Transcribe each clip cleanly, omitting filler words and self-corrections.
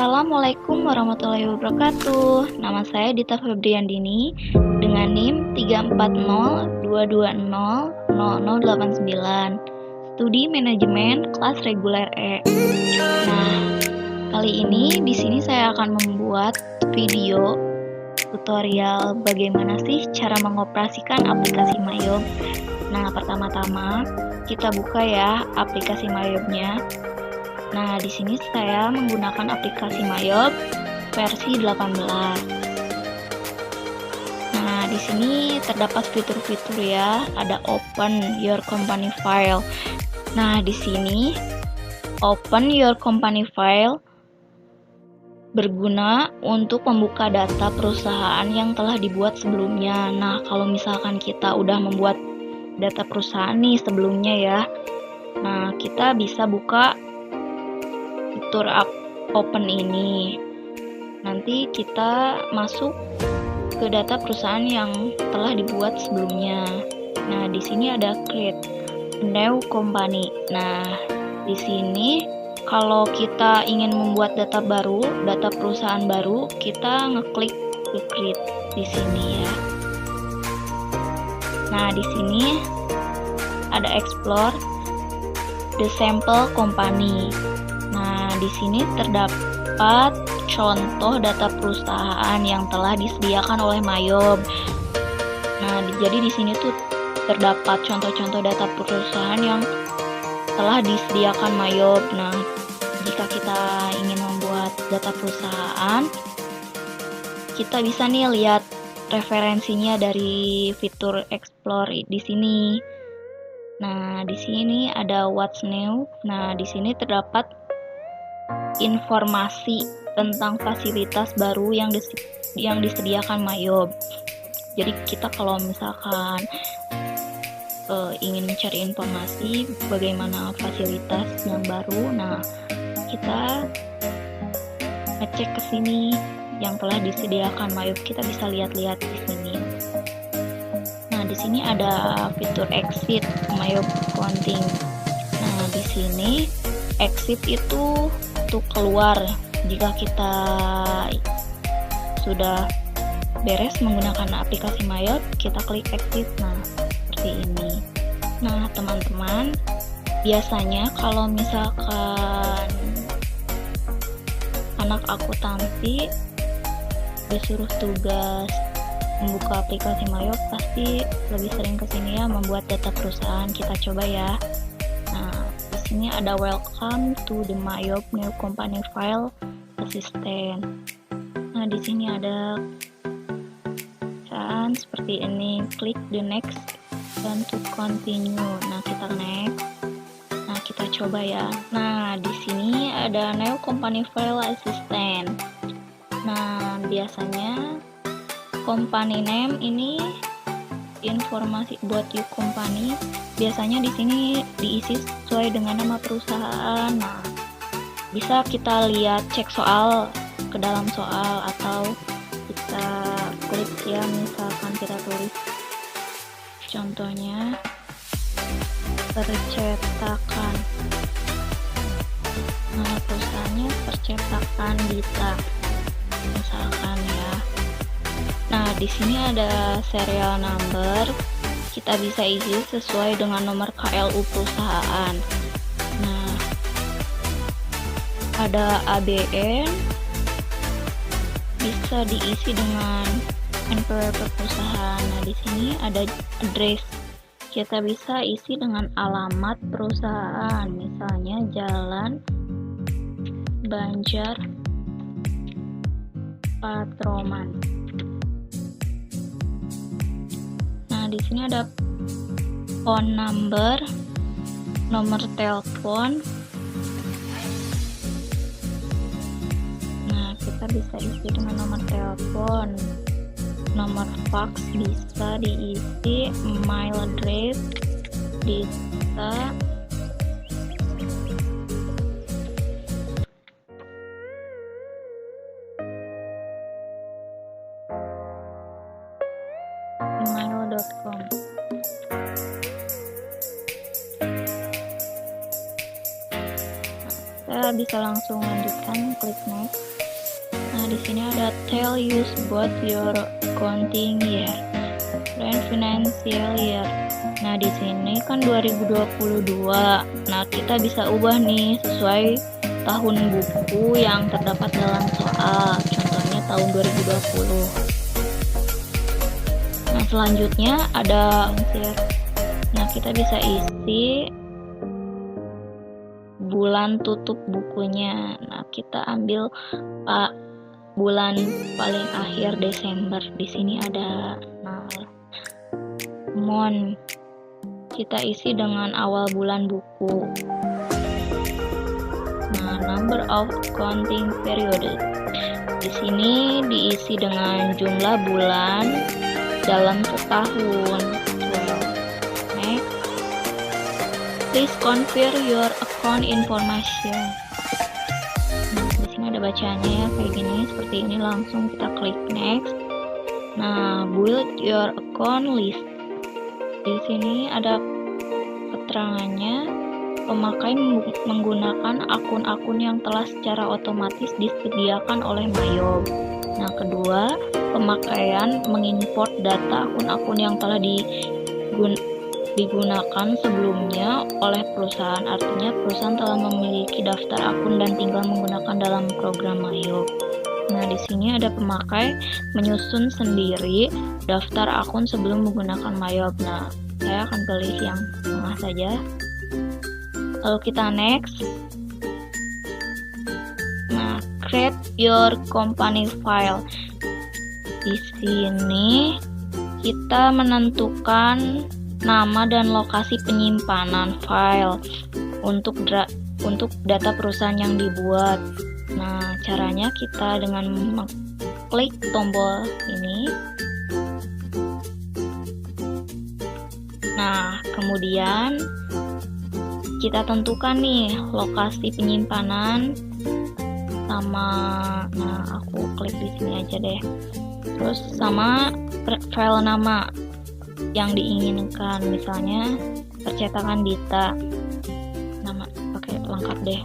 Assalamualaikum warahmatullahi wabarakatuh. Nama saya Dita Febriandini dengan NIM 34022000089. Studi Manajemen kelas reguler E. Nah, kali ini di sini saya akan membuat video tutorial bagaimana sih cara mengoperasikan aplikasi Mayob. Nah, pertama-tama kita buka ya aplikasi Mayobnya. Nah, di sini saya menggunakan aplikasi Mayob versi 18. Nah, di sini terdapat fitur-fitur ya, ada Open Your Company File. Nah, di sini Open Your Company File berguna untuk membuka data perusahaan yang telah dibuat sebelumnya. Nah, kalau misalkan kita udah membuat data perusahaan nih sebelumnya ya, nah kita bisa buka fitur open ini. Nanti kita masuk ke data perusahaan yang telah dibuat sebelumnya. Nah, di sini ada create new company. Nah, di sini kalau kita ingin membuat data baru, data perusahaan baru, kita ngeklik ke create di sini ya. Nah, di sini ada explore the sample company. Nah, di sini terdapat contoh data perusahaan yang telah disediakan oleh Mayob. Nah, jadi di sini tuh terdapat contoh-contoh data perusahaan yang telah disediakan Mayob. Nah, jika kita ingin membuat data perusahaan, kita bisa nih lihat referensinya dari fitur explore di sini. Nah, di sini ada what's new. Nah, di sini terdapat informasi tentang fasilitas baru yang disediakan Mayob. Jadi kita kalau misalkan ingin mencari informasi bagaimana fasilitas yang baru, nah kita ngecek ke sini yang telah disediakan Mayob, kita bisa lihat-lihat di sini. Nah, di sini ada fitur exit Mayob accounting. Nah, di sini exit itu untuk keluar. Jika kita sudah beres menggunakan aplikasi Mayob, kita klik exit. Nah, seperti ini. Nah, teman-teman, biasanya kalau misalkan anak akuntansi disuruh tugas membuka aplikasi Mayob, pasti lebih sering kesini ya membuat data perusahaan. Kita coba ya. Nah, di sini ada welcome to the Mayob new company file assistant. Nah, di sini ada kan seperti ini, klik the next dan to continue. Nah, kita next. Nah, kita coba ya. Nah, di sini ada new company file assistant. Nah, biasanya company name ini informasi buat you company. Biasanya di sini diisi sesuai dengan nama perusahaan. Nah, bisa kita lihat cek soal ke dalam soal, atau kita klik ya, misalkan kita tulis contohnya percetakan. Nah, perusahaannya percetakan Dita misalkan ya. Nah, di sini ada serial number. Kita bisa isi sesuai dengan nomor KLU perusahaan. Nah, ada ABN, bisa diisi dengan NPWP perusahaan. Nah, di sini ada address. Kita bisa isi dengan alamat perusahaan, misalnya Jalan Banjar Patroman. Nah, di sini ada phone number, nomor telepon. Nah, kita bisa isi dengan nomor telepon. Nomor fax bisa diisi, email address bisa. email.com. Saya bisa langsung lanjutkan, klik next. di sini ada tell use both your accounting year dan financial year. Nah, di sini kan 2022. Nah, kita bisa ubah nih sesuai tahun buku yang terdapat dalam soal. Contohnya tahun 2020. Nah, selanjutnya ada nah, kita bisa isi bulan tutup bukunya. Nah, kita ambil bulan paling akhir Desember. Di sini ada month. Kita isi dengan awal bulan buku. Nah, number of accounting period. Di sini diisi dengan jumlah bulan dalam setahun. Next. Please confirm your account information. Nah, di sini ada bacaannya ya, kayak gini, seperti ini. Langsung kita klik next. Nah, build your account list. Di sini ada keterangannya, pemakai menggunakan akun-akun yang telah secara otomatis disediakan oleh Mayob. Nah, kedua, pemakaian mengimport data akun-akun yang telah digunakan sebelumnya oleh perusahaan. Artinya perusahaan telah memiliki daftar akun dan tinggal menggunakan dalam program Mayob. Nah, di sini ada pemakai menyusun sendiri daftar akun sebelum menggunakan Mayob. Nah, saya akan pilih yang tengah saja. Lalu kita next. Nah, create your company file. Di sini kita menentukan nama dan lokasi penyimpanan file untuk data perusahaan yang dibuat. Nah, caranya kita dengan mengklik tombol ini. Nah, kemudian kita tentukan nih lokasi penyimpanan sama, nah aku klik di sini aja deh. Terus sama file nama yang diinginkan, misalnya percetakan Dita. Nama pakai lengkap deh.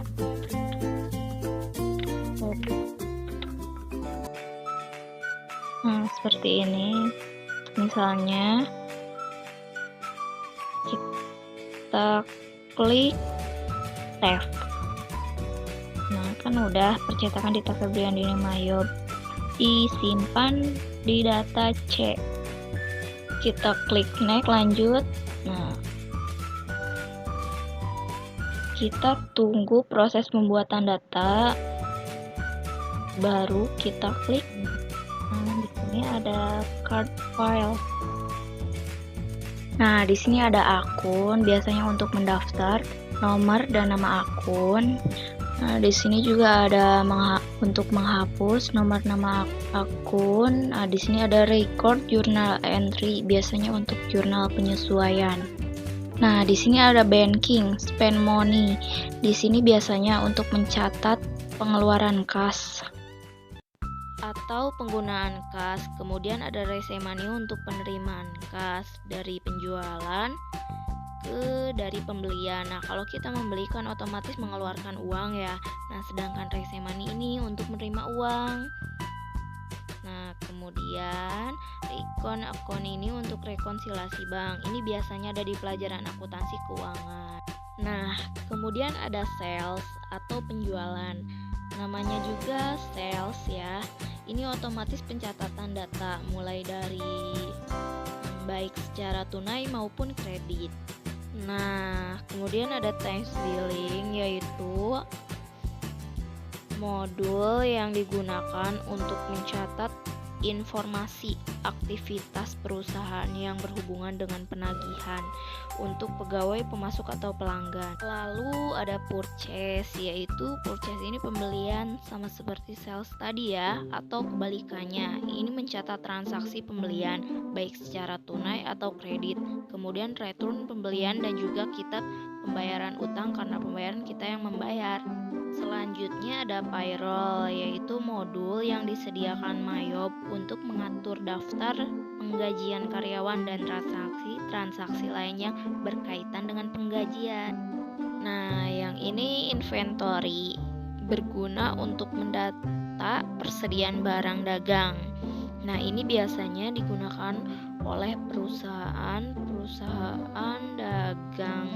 Nah, seperti ini. Misalnya kita klik save. Nah, kan udah percetakan Dita Febriandini Mayob, disimpan di data C. Kita klik next, lanjut. Nah, kita tunggu proses pembuatan data, baru kita klik. Nah, di sini ada card file. Nah, di sini ada akun, biasanya untuk mendaftar, nomor dan nama akun. Nah, di sini juga ada untuk menghapus nomor nama akun. Nah, di sini ada record journal entry, biasanya untuk jurnal penyesuaian. Nah, di sini ada banking, spend money. Di sini biasanya untuk mencatat pengeluaran kas atau penggunaan kas. Kemudian ada receipt money untuk penerimaan kas dari penjualan dari pembelian. Nah, kalau kita membelikan otomatis mengeluarkan uang ya. Nah, sedangkan receipt money ini untuk menerima uang. Nah, kemudian akun ini untuk rekonsiliasi bank. Ini biasanya ada di pelajaran akuntansi keuangan. Nah, kemudian ada sales atau penjualan. Namanya juga sales ya. Ini otomatis pencatatan data mulai dari baik secara tunai maupun kredit. Nah, kemudian ada times billing, yaitu modul yang digunakan untuk mencatat informasi aktivitas perusahaan yang berhubungan dengan penagihan untuk pegawai, pemasok atau pelanggan. Lalu ada purchase, yaitu purchase ini pembelian sama seperti sales tadi ya, atau kebalikannya. Ini mencatat transaksi pembelian baik secara tunai atau kredit. Kemudian return pembelian dan juga kitab pembayaran utang karena pembayaran kita yang membayar. Selanjutnya ada payroll, yaitu modul yang disediakan Mayob untuk mengatur daftar penggajian karyawan dan transaksi lain yang berkaitan dengan penggajian. Nah, yang ini inventory, berguna untuk data persediaan barang dagang. Nah, ini biasanya digunakan oleh perusahaan dagang.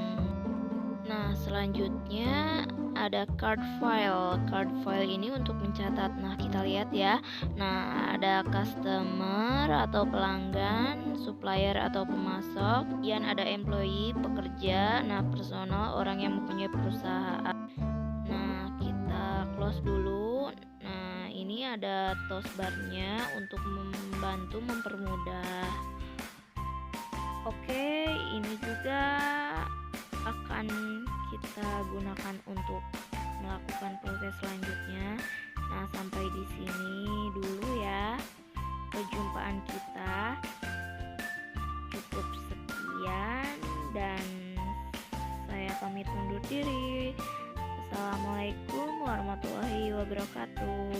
Nah, selanjutnya ada card file. Card file ini untuk mencatat. Nah, kita lihat ya. Nah, ada customer atau pelanggan, supplier atau pemasok, kemudian ada employee, pekerja, nah personal, orang yang mempunyai perusahaan. Nah, kita close dulu. Nah, ini ada taskbar-nya untuk membantu mempermudah. Oke, ini juga akan kita gunakan untuk melakukan proses selanjutnya. Nah, sampai di sini dulu ya perjumpaan kita. Cukup sekian dan saya pamit undur diri. Assalamualaikum warahmatullahi wabarakatuh.